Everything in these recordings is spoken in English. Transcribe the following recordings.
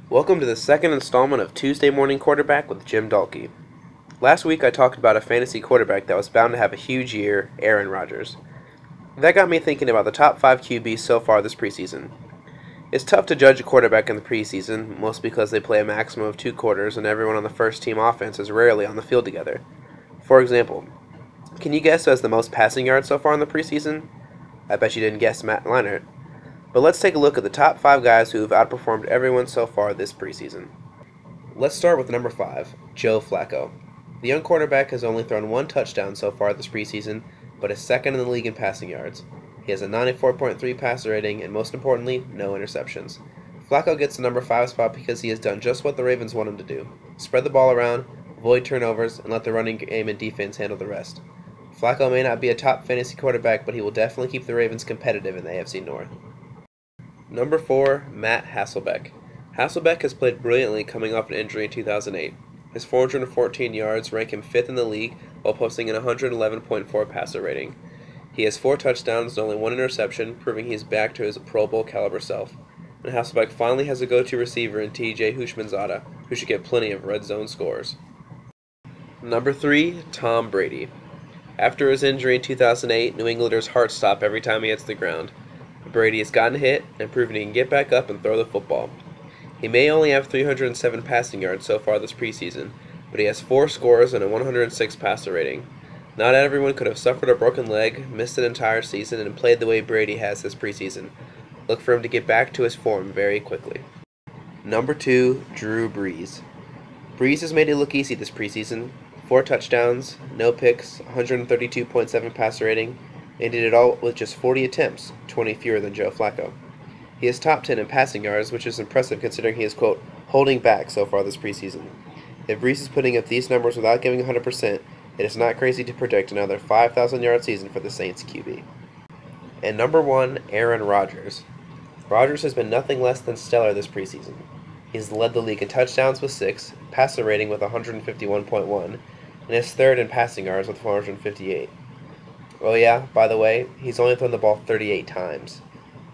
Welcome to the second installment of Tuesday Morning Quarterback with Jim Dalkey. Last week I talked about a fantasy quarterback that was bound to have a huge year, Aaron Rodgers. That got me thinking about the top 5 QBs so far this preseason. It's tough to judge a quarterback in the preseason, mostly because they play a maximum of 2 quarters and everyone on the first team offense is rarely on the field together. For example, can you guess who has the most passing yards so far in the preseason? I bet you didn't guess Matt Leinart. But let's take a look at the top 5 guys who have outperformed everyone so far this preseason. Let's start with number 5, Joe Flacco. The young quarterback has only thrown 1 touchdown so far this preseason, but is second in the league in passing yards. He has a 94.3 passer rating, and most importantly, no interceptions. Flacco gets the number 5 spot because he has done just what the Ravens want him to do: spread the ball around, avoid turnovers, and let the running game and defense handle the rest. Flacco may not be a top fantasy quarterback, but he will definitely keep the Ravens competitive in the AFC North. Number 4, Matt Hasselbeck. Hasselbeck has played brilliantly coming off an injury in 2008. His 414 yards rank him 5th in the league while posting an 111.4 passer rating. He has 4 touchdowns and only 1 interception, proving he is back to his Pro Bowl caliber self. And Hasselbeck finally has a go-to receiver in TJ Houshmandzadeh, who should get plenty of red zone scores. Number 3, Tom Brady. After his injury in 2008, New Englanders' hearts stop every time he hits the ground. Brady has gotten hit and proven he can get back up and throw the football. He may only have 307 passing yards so far this preseason, but he has 4 scores and a 106 passer rating. Not everyone could have suffered a broken leg, missed an entire season, and played the way Brady has this preseason. Look for him to get back to his form very quickly. Number 2, Drew Brees. Brees has made it look easy this preseason. 4 touchdowns, no picks, 132.7 passer rating, and did it all with just 40 attempts, 20 fewer than Joe Flacco. He is top 10 in passing yards, which is impressive considering he is, quote, holding back so far this preseason. If Brees is putting up these numbers without giving 100%, it is not crazy to predict another 5,000-yard season for the Saints QB. And number 1, Aaron Rodgers. Rodgers has been nothing less than stellar this preseason. He's led the league in touchdowns with 6, passer rating with 151.1, and is third in passing yards with 458. Oh yeah, by the way, he's only thrown the ball 38 times.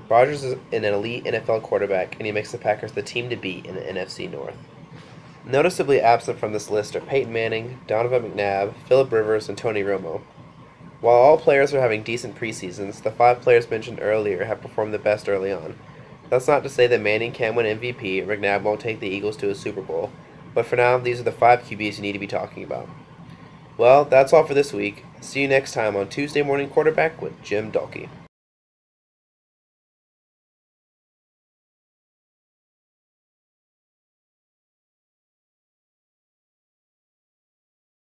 Rodgers is an elite NFL quarterback, and he makes the Packers the team to beat in the NFC North. Noticeably absent from this list are Peyton Manning, Donovan McNabb, Phillip Rivers, and Tony Romo. While all players are having decent preseasons, the 5 players mentioned earlier have performed the best early on. That's not to say that Manning can win MVP or McNabb won't take the Eagles to a Super Bowl, but for now, these are the 5 QBs you need to be talking about. Well, that's all for this week. See you next time on Tuesday Morning Quarterback with Jim Dalkey.